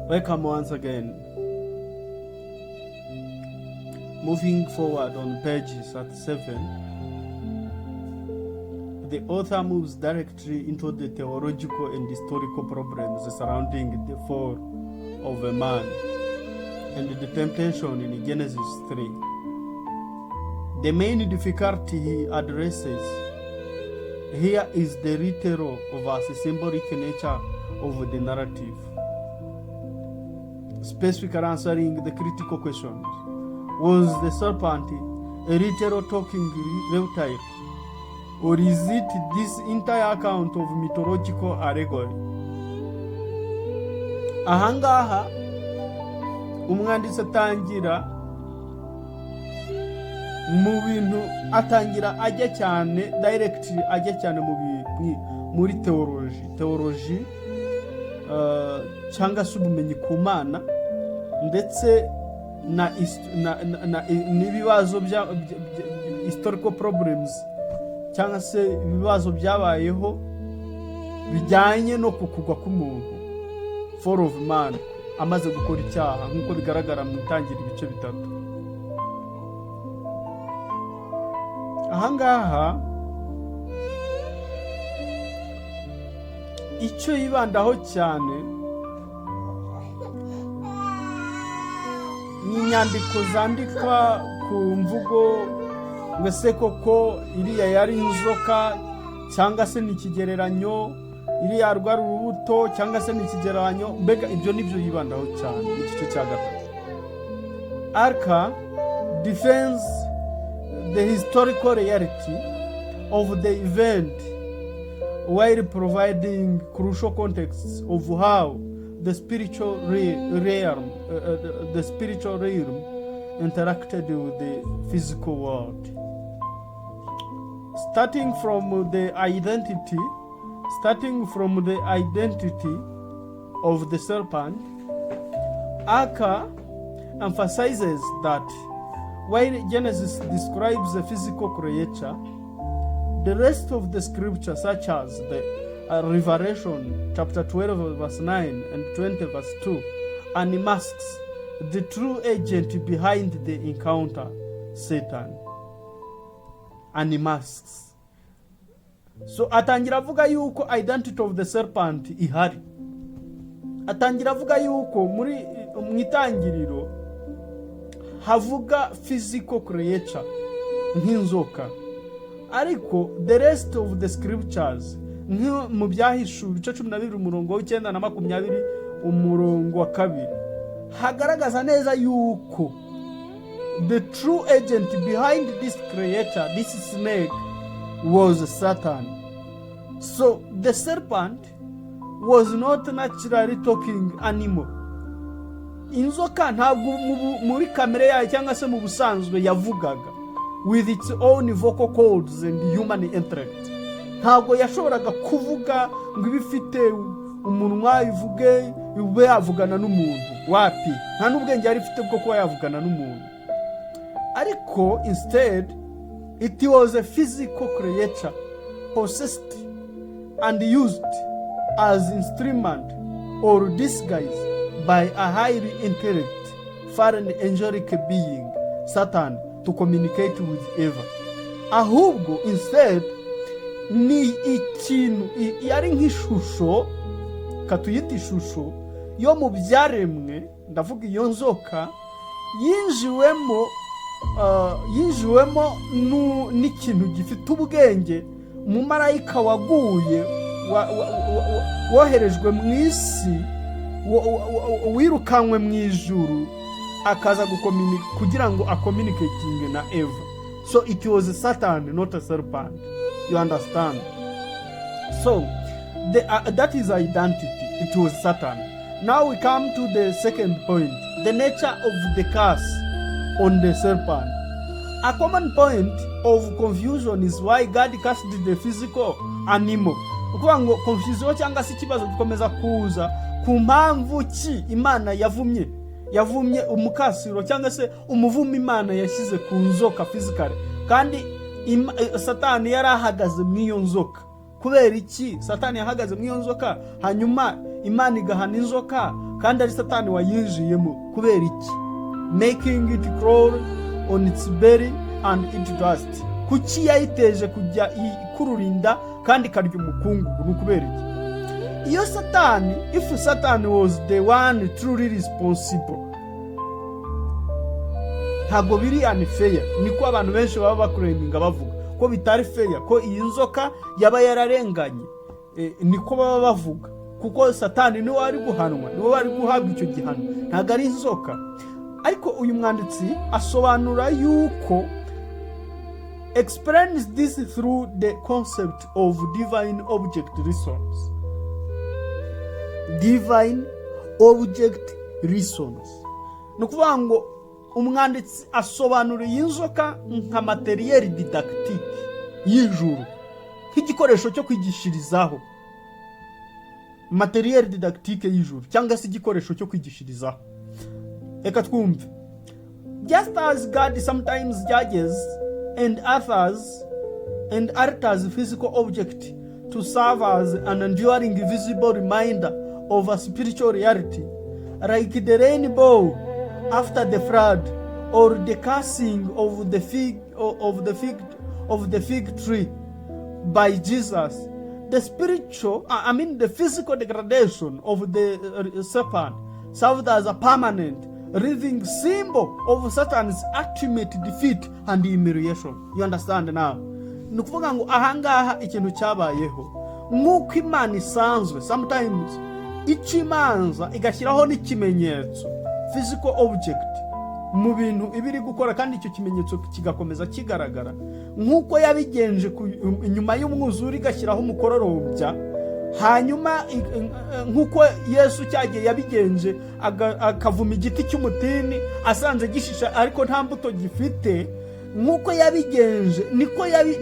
Welcome once again. Moving forward on page 37, the author moves directly into the theological and historical problems surrounding the fall of a man and the temptation in Genesis 3. The main difficulty he addresses here is the literal versus symbolic nature of the narrative, specifically answering the critical questions. Was the serpent a literal talking reptile, or is it this entire account of mythological allegory? Ahangaha umwanditsi atangira ajya cyane directly ajya cyane muri theology cyangwa se ubumenyi ku Mana ndetse n'ibibazo bya historical problems cyangwa se ibibazo byabayeho bijyanye no kukugwa k'umuntu, fall of man, amaze gukora icyaha nk'uko bigaragara mu itangira ibice bitatu. Ahangaha icyo yibandaho cyane ni inyandiko zandikwa ku mvugo ngese koko iriya yari inzoka cyangwa se n'ikigereranyo, iriya rwari urubuto cyangwa se n'ikigereranyo, mbega ibyo nibyo yibandaho cyane mu gice cya gatatu. Arka defends the historical reality of the event while providing crucial contexts of how the spiritual realm interacted with the physical world. Starting from the identity of the serpent, Aka emphasizes that while Genesis describes a physical creature, the rest of the scripture, such as the Revelation chapter 12 verse 9 and 20 verse 2, unmasks the true agent behind the encounter, Satan. Unmasks. So atangira avuga yuko identity of the serpent ihari. Atangira avuga yuko muri mwitangiriro havuga physical creature nk'inzoka, ariko the rest of the scriptures mu byahishuwe ibice 12 umurongo w'9 na 20 umurongo wa 2 hagaragaza neza yuko the true agent behind this creature, this snake, was Satan. So the serpent was not naturally talking animal. Inzoka ntabwo muri kamere yayo cyangwa se mu busanzwe yavugaga with its own vocal cords and human intellect. Ntabwo yashoboraga kuvuga ngo ibifite umunwa ivuge ibe yavugana n'umuntu, wapi, nta n'ubwenge yari ifite bwo kuba yavugana n'umuntu. Ariko instead it was a physical creature possessed and used as instrument or disguise by a highly intelligent foreign angelic being, Satan, to communicate with Eva. Ahubwo instead ni ikintu yari nk'ishusho, katuyita ishusho yo mu byaremwe, ndavuga iyo nzoka yinjiwemo n'ikintu gifite ubwenge, umumarayika waguye woherejwe mu isi, wirukanwe mu ijuru akaza kugira ngo communicating na Eva. So it was Satan, not a serpent. You understand? So that is identity. It was Satan. Now we come to the second point, the nature of the curse on the serpent. A common point of confusion is why God cast the physical animal. Ukuvuga ngo confusion cyangwa se ikibazo gikomeza kuza ku mpamvu ki Imana yavumye umukasiro cyangwa se umuvumo Imana yashyize ku nzoka physically, kandi Satani yari ahagaze mu iyo nzoka. Kubera iki Satani yahagaze mu iyo nzoka hanyuma Imana igahana inzoka kandi ari satani wayinjiyemo. Kubera iki? Making it crawl on its belly and eat dust. Kuki yayiteje kujya ikururinda kandi karya umukungugu? Ni ukubera iki? Iyo satani, if Satan was the one truly responsible, ntabwo biri unfair. Niko abantu benshi baba bakureminga bavuga ko bitari fair, ko iyi nzoka yaba yararenganye. Niko baba bavuga, kuko Satani niwe ari guhanwa, niwe ari guhabwa icyo gihano, ntabwo ari inzoka. Ariko uyu mwanditsi asobanura yuko explains this through the concept of divine object resonance. Divine object resonance. Nukuvuga ngo umwanditsi asobanura iyi nzoka nka materiel didactique y'ijuru, nk'igikoresho cyo kwigishirizaho. Materiel didactique y'ijuru cyangwa se igikoresho cyo kwigishirizaho. Reka twumve. Just as God sometimes judges and alters physical object to serve as an enduring visible reminder of a spiritual reality, like the rainbow after the flood, or the cursing of the fig tree by Jesus, the physical degradation of the serpent served as a permanent living symbol of Satan's ultimate defeat and humiliation. You understand now? Nukuvuga ngo ahangaha ikintu cyabayeho nk'uko Imana isanzwe sometimes ikimanza igashyiraho n'ikimenyetso, physical object, mu bintu ibiri gukora, kandi icyo kimenyetso kigakomeza kigaragara, nk'uko yabigenje nyuma y'umwuzure igashyiraho umukororombya, hanyuma nk'uko Yesu cyagiye yabigenje akavuma igiti cy'umutini asanze gishisha ariko nta mbuto gifite. Nk'uko yabigenje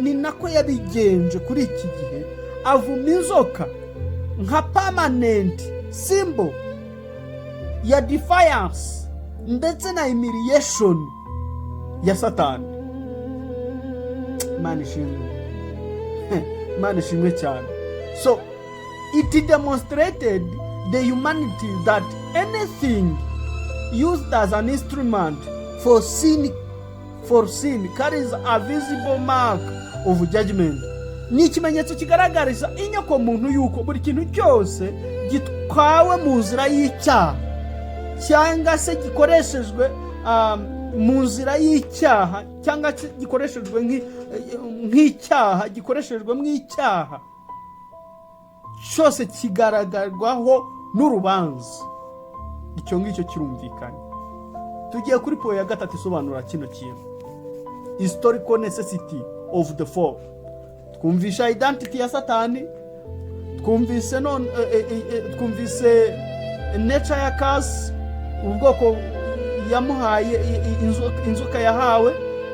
ni nako yabigenje kuri iki gihe, avuma inzoka nka permanent symbol ya defiance ndetse na humiliation ya Satani. Imana ishimwe cyane. So it demonstrated the humanity that anything used as an instrument for sin carries a visible mark of judgment. Ni ikimenyetso kigaragariza inyoko muntu yuko buri kintu cyose gitwawe mu nzira y'icyaha cyangwa se gikoreshejwe mu nzira y'icyaha cyangwa gikoreshejwe nk'icyaha, gikoreshejwe mu icyaha cyose kigaragarwaho n'urubanza. Icyo ngicyo kirumvikanye. Tugiye kuri po ya gatatu isobanura kino kintu, historical necessity of the fall. Twumvisha identity ya Satani, twumvise nature ya curse, ubwoko yamuhaye, inzoka yahawe,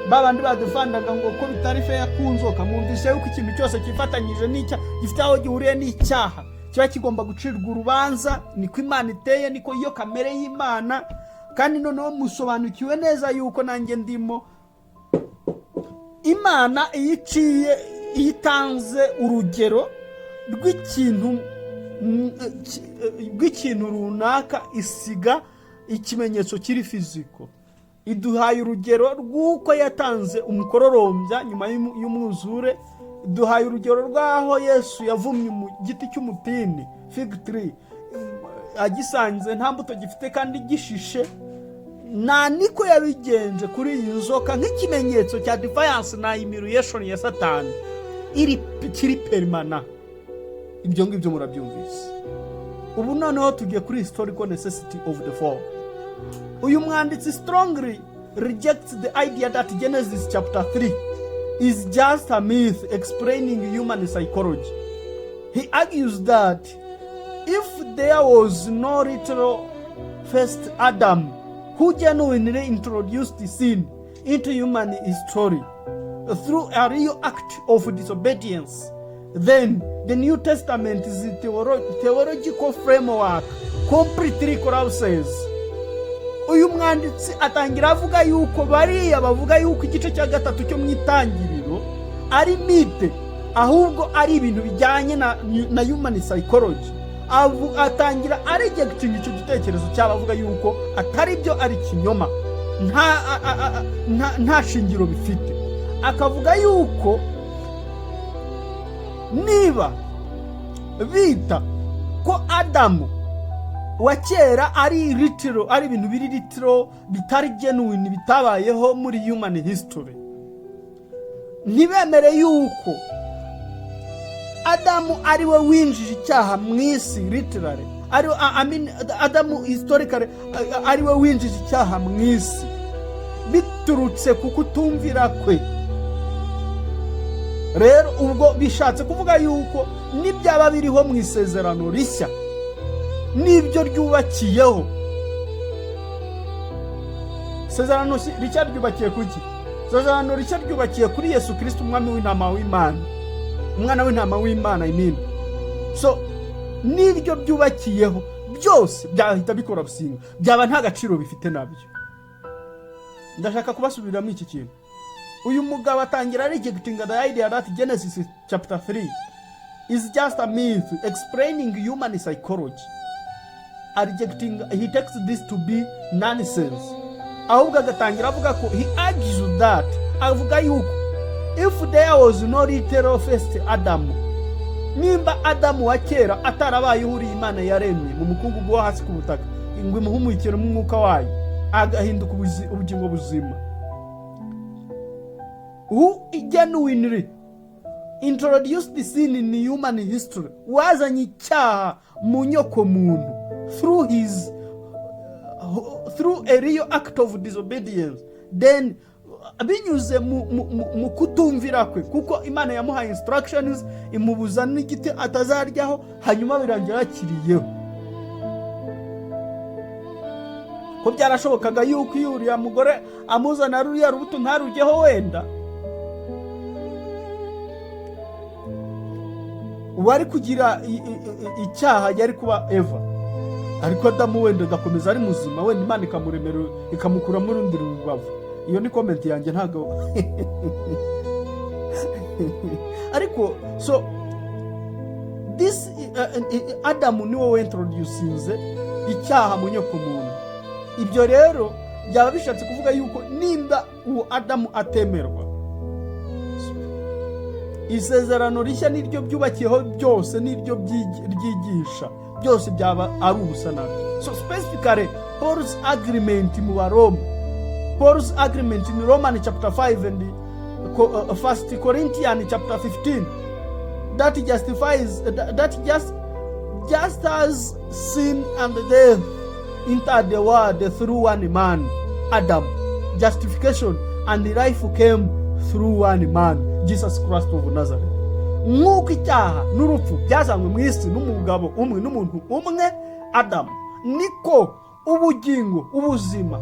babandi badefandaga ngo ko bitari fair ku nzoka. Mwumvishe yuko ikintu cyose kifatanyije n'icyaha gifite aho gihuriye n'icyaha kiba kigomba gucirwa urubanza. Niko Imana iteye, niko iyo kamere y'Imana. Kandi noneho musobanukiwe neza yuko nanjye ndimo. Imana iyitanze urugero rw'ikintu runaka, isiga ikimenyetso kiri fiziko. Iduhaye urugero rw'uko yatanze umukororombya nyuma y'umwuzure. Iduhaye urugero rw'aho Yesu yavumye mu giti cy'umutini, fig tree, agisanze nta mbuto gifite kandi gishishe. Niko yabigenje kuri iyi nzoka nk'ikimenyetso cya defiance na humiliation ya Satani kiri permanent. Ibyo ngibyo murabyumvise. Ubu noneho tugiye kuri historical necessity of the fall. Uyu mwanditsi strongly rejects the idea that Genesis chapter 3 is just a myth explaining human psychology. He argues that if there was no literal first Adam who genuinely introduced sin into human history through a real act of disobedience, then the New Testament's theological framework completely collapses. Uyu mwanditsi atangira avuga yuko bariya bavuga yuko igice cya gatatu cyo mu itangiriro ari mite, ahubwo ari ibintu bijyanye na human psychology. atangira arejegitinga icyo gitekerezo cy'abavuga yuko atari byo, ari kinyoma, nta shingiro bifite. Akavuga yuko niba bita ko Adamu wa kera ari litiro, ari ibintu biri litiro bitari genuine, bitabayeho muri human history, ntibemere yuko Adamu ari we winjije icyaha mu isi literally, Adamu historically ari we winjije icyaha mu isi biturutse ku kutumvira kwe. Rero ubwo bishatse kuvuga yuko n'ibyaba biriho mu isezerano rishya n'ibyo ryubakiyeho, isezerano rishya ryubakiye kuki? Isezerano rishya ryubakiye kuri Yesu Kristo, umwami w'intama w'Imana, umwana w'intama w'Imana. So n'ibyo byubakiyeho byose byahita bikora businga, byaba nta gaciro bifite nabyo. Ndashaka kubasubiramo iki kintu. Uyu mugabo atangira rejecting the idea that Genesis chapter 3 is just a myth explaining human psychology. He takes this to be nonsense. Ahubwo agatangira avuga ko he argues that, avuga yuko if there was no literal first Adam, nimba Adamu wa kera atarabaye uri Imana yaremye mu mukungugu wo hasi ku butaka, ingwe muhumukira mu mwuka wayo agahinduka ubugingo buzima, who genuinely introduced the sin in human history, wazanye icyaha mu nyoko muntu through a real act of disobedience, then binyuze mu kutumvira kwe, kuko Imana yamuhaye instructions imubuza n'igiti atazaryaho, hanyuma birangira yakiriyeho. Ko byarashobokaga yuko uriya mugore amuzana ruriya rubuto ntarujyeho, wenda wari kugira icyaha yari kuba Eva, ariko Adamu wenda agakomeza ari muzima, wenda Imana ikamuremera ikamukura muri rundi rubavu. Iyo ni comment yanjye, ntago ariko so this Adamu ni wowe introducinze icyaha mu nyoko muntu. Ibyo rero byaba bishatse kuvuga yuko nimba uwo Adamu atemerwa, isezerano rishya niryo byubakiyeho byose, niryo ryigisha byose, byaba ari ubusa nabyo. So specifically Paul's agreement mu Baroma, Paul's agreement in Romans chapter 5 and 1 Corinthians chapter 15, that justifies, that just as sin and death entered the world through one man, Adam, justification and life came through one man, Jesus Christ of Nazareth. Nk'uko icyaha n'urupfu byazanywe mu isi n'umugabo umwe n'umuntu umwe Adam, niko ubugingo, ubuzima,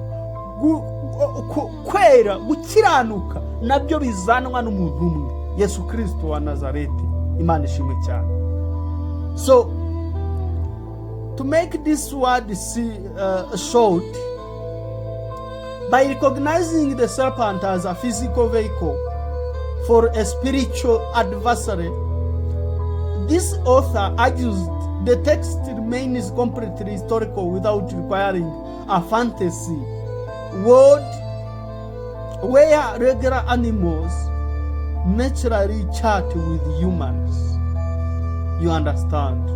kwera, gukiranuka nabyo bizanwa n'umuntu umwe, Yesu Kristo wa Nazareti. Imana ishimwe cyane. So to make this word short, by recognizing the serpent as a physical vehicle for a spiritual adversary, this author argues the text remains completely historical without requiring a fantasy world where regular animals naturally chat with humans. You understand?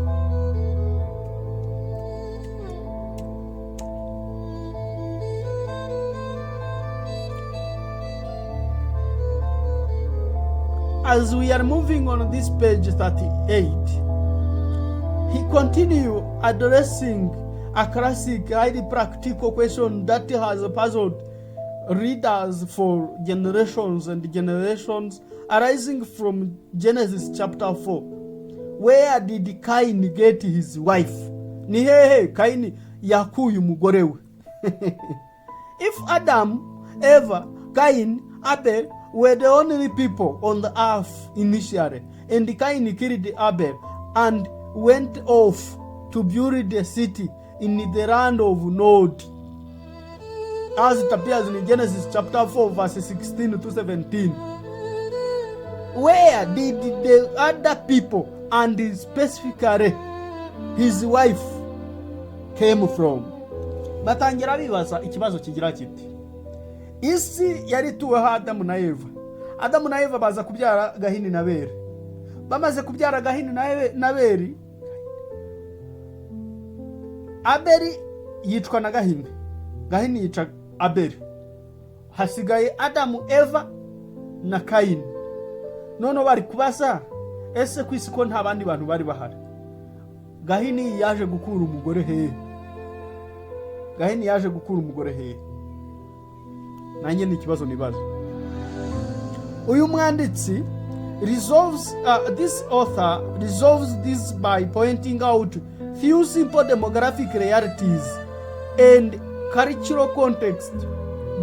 As we are moving on this page 38, he continues addressing a classic, highly practical question that has puzzled readers for generations and generations, arising from Genesis chapter 4. Where did Cain get his wife? Ni hehe Cain yakuye umugore we? If Adam, Eva, Cain, Abel were the only people on the earth initially, and Cain killed Abel and went off to build a city in the land of Nod, as it appears in Genesis chapter 4 verses 16 to 17. Where did the other people, and specifically his wife came from. Batangira bibaza ikibazo kigira kiti, isi yari ituweho Adamu na Eva. Adamu na Eva baza kubyara Gahini na Abeli. Bamaze kubyara Gahini na Abeli, Abeli yicwa na Gahini, Gahini yica Abeli, hasigaye Adamu, Eva na Kayini. None bari kubaza, ese ku isi ko nta bandi bantu bari bahari, Gahini yaje gukura umugore hehe? Gahini yaje gukura umugore hehe? Nanjye ni ikibazo nibaza. Uyu mwanditsi this author resolves this by pointing out few simple demographic realities and cultural context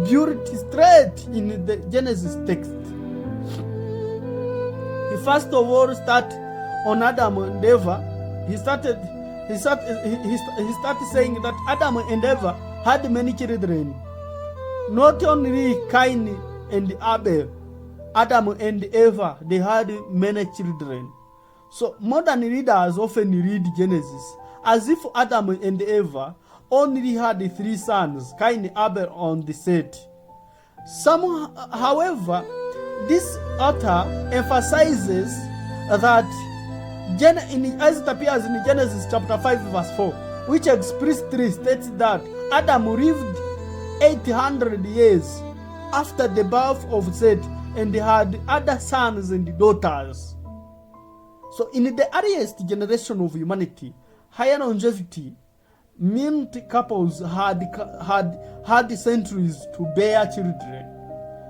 built straight in the Genesis text. He first of all started on Adam and Eva. He started saying that Adam and Eva had many children. Not only Cain and Abel, Adam and Eva, they had many children. So modern readers often read Genesis as if Adam and Eva only had 3 sons, Cain, Abel, and Seth. However, this author emphasizes that as it appears in Genesis chapter 5 verse 4, which explicitly states that Adam lived 800 years after the birth of Seth and had other sons and daughters. So in the earliest generation of humanity, higher longevity meant couples had centuries to bear children.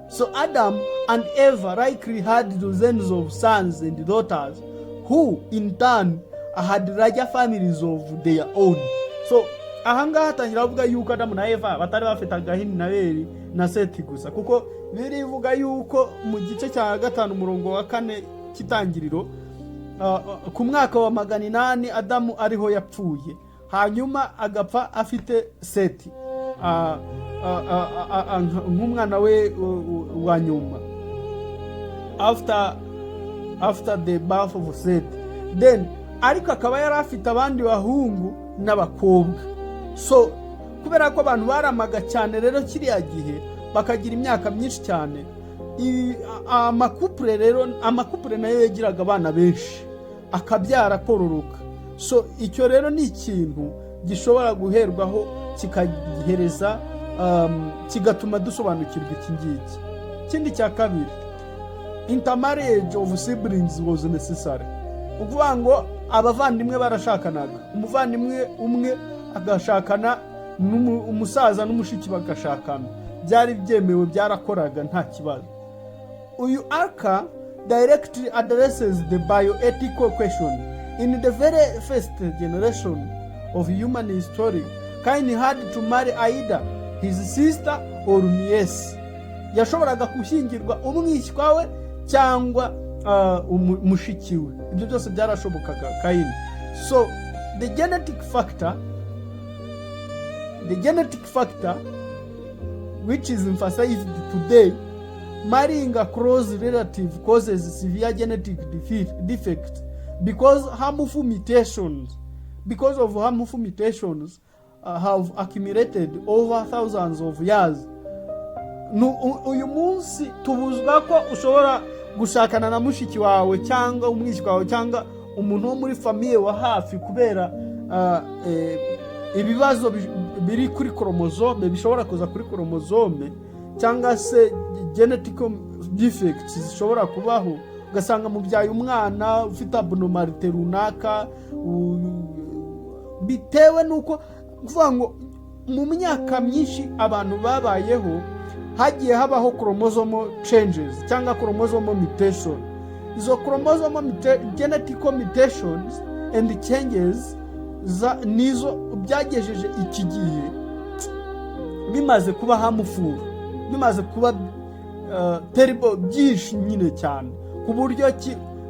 So Adam and Eva likely had dozens of sons and daughters who in turn had larger families of their own. So ahangaha hatangira avuga yuko Adamu na Eva batari bafite Gahini na Abeli na Seti gusa, kuko birivuga yuko mu gice cya 5 umurongo wa 4 kitangiriro ku mwaka wa 800 Adamu ariho yapfuye, hanyuma agapfa afite Seti nk'umwana we wa nyuma after the birth of Seth. Then ariko akaba yari afite abandi bahungu n'abakobwa. So kubera ko abantu baramaga cyane rero kiriya gihe bakagira imyaka myinshi cyane, amakupure nayo yagiraga abana benshi akabyara kororoka. So icyo rero ni ikintu gishobora guherwaho kikagihereza kigatuma dusobanukirwa iki ngiki. Kindi cya kabiri, intermarriage of siblings was necessary. Ukuvuga ngo abavandimwe barashakanaga, umuvandimwe umwe agashakana umusaza n'umushiki bagashakana, byari byemewe, byarakoraga nta kibazo. Uyu arka directly addresses the bioethical question. In the very first generation of human history, Cain had to marry either his sister or niece. Yashoboraga gushyingirwa umwishywa we cyangwa umushiki we. Ibyo byose byarashobokaga Cain. So the genetic factor which is emphasized today, marrying a close relative causes severe genetic defect because harmful mutations have accumulated over thousands of years. Uyu munsi tubuzwa ko ushobora gushakana na mushiki wawe cyangwa umwishywa wawe cyangwa umuntu wo muri famiye wa hafi kubera ibibazo biri kuri chromosome, bishobora kuza kuri chromosome cyangwa se genetic defects zishobora kubaho, ugasanga mubyaye umwana ufite abnormality runaka bitewe nuko kuvuga ngo mu myaka myinshi abantu babayeho hagiye habaho chromosomal changes cyangwa chromosomal mutation. Izo chromosomal genetic mutations and changes nizo byagejeje iki gihe bimaze kuba harmful, bimaze kuba terrible, byinshi nyine cyane ku buryo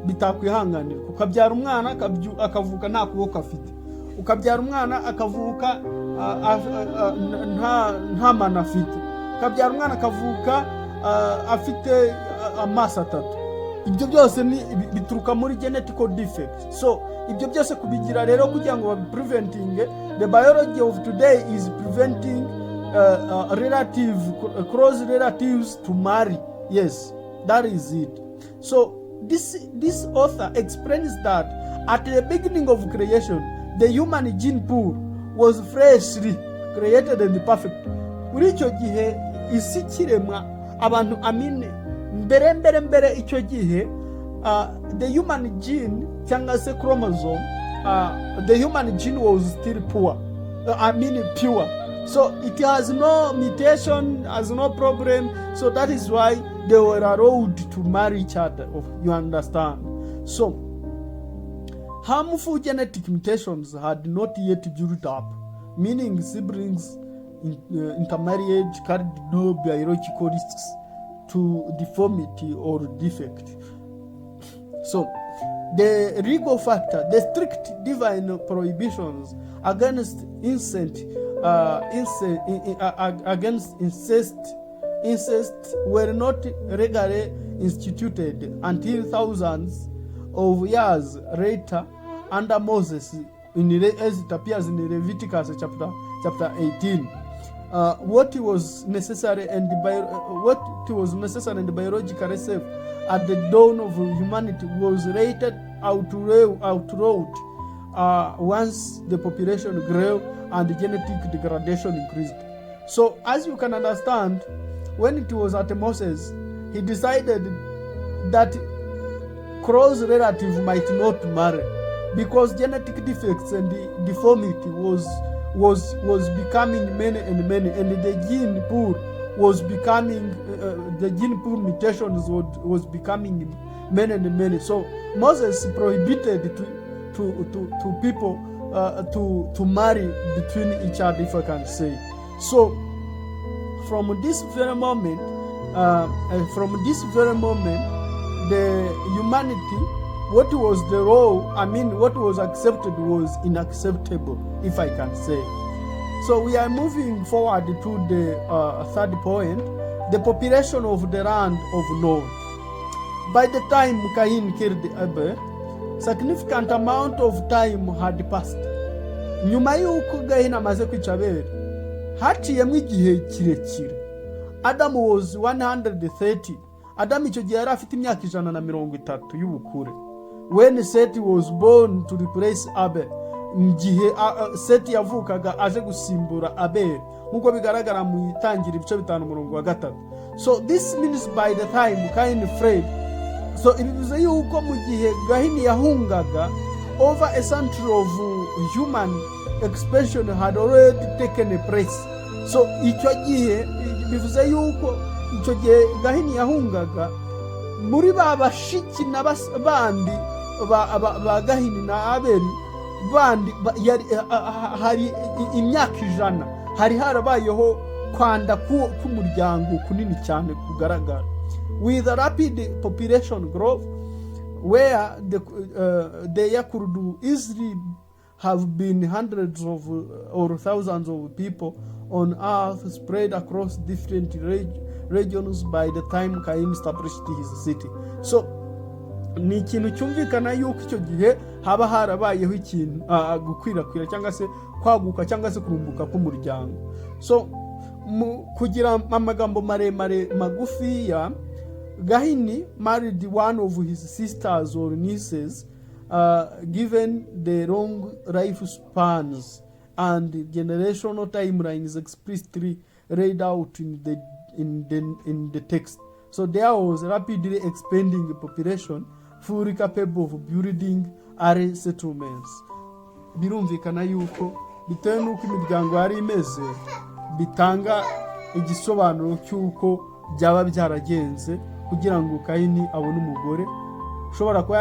bitakwihanganira. Ukabyara umwana akavuka nta kuboko afite, ukabyara umwana akavuka nta mana afite, ukabyara umwana akavuka afite amaso 3. ibyo byose bituruka muri genetical defect. So ibyo byose kubigira rero kugira ngo preventing, the biology of today is preventing close relatives to marry. Yes, that is it. So this author explains that at the beginning of creation, the human gene pool was freshly created and perfect. Muri icyo gihe isi kiremwa abantu mbere icyo gihe the human gene cyangwa se chromosome, the human gene was still pure. So it has no mutation, has no problem. So that is why they were allowed to marry each other. You understand? So harmful genetic mutations had not yet built up, meaning siblings intermarriage carried no biological risks to deformity or defect. So the legal factor, the strict divine prohibitions against incest were not legally instituted until thousands of years later under Moses, as it appears in Leviticus chapter 18. What was necessary and biologically safe at the dawn of humanity was later outlawed once the population grew and genetic degradation increased. So as you can understand, when it was at Moses, he decided that close relative might not marry because genetic defects and deformity was becoming many, and the gene pool was becoming the gene pool mutations was becoming many. So Moses prohibited to people to marry between each other, if I can say. So from this very moment, the humanity, what was the law, what was accepted was unacceptable, if I can say. So we are moving forward to the third point, the population of the land of Nod. By the time Cain killed Abel, significant amount of time had passed. Nyuma y'uko Cain amaze kwica Abel, haciyemo igihe kirekire. Adam was 130. Adam icyo gihe yari afite imyaka 130 y'ubukure. When Seth was born to replace Abel, gihe Seth yavukaga aje gusimbura Abel, nkuko bigaragara mu itangira ibice 5:3. So this means by the time Cain fled, so ibivuze yuko mu gihe Cain yahungaga, over a century of human expansion had already taken place. So icyo gihe bivuze yuko icyo gihe Cain yahungaga, muri babashiki n'abandi ba Cain na Abel bandi hari imyaka 100 hari harabayeho kwanda k'umuryango kunini cyane kugaragara. With a rapid population growth, where there could easily have been hundreds of or thousands of people on earth spread across different regions by the time Cain established his city. So ni ikintu cyumvikana yuko icyo gihe haba harabayeho ikintu gukwirakwira cyangwa se kwaguka cyangwa se kurumbuka k'umuryango. So kugira amagambo maremare magufiya, Cain married one of his sisters or nieces, given the long lifespans and generational timelines explicitly laid out in the text. So there was rapidly expanding population fully capable of building area settlements. Birumvikana yuko bitewe n'uko imiryango yari imeze, bitanga igisobanuro cy'uko byaba byaragenze kugira ngo Cain abone umugore ushobora kuba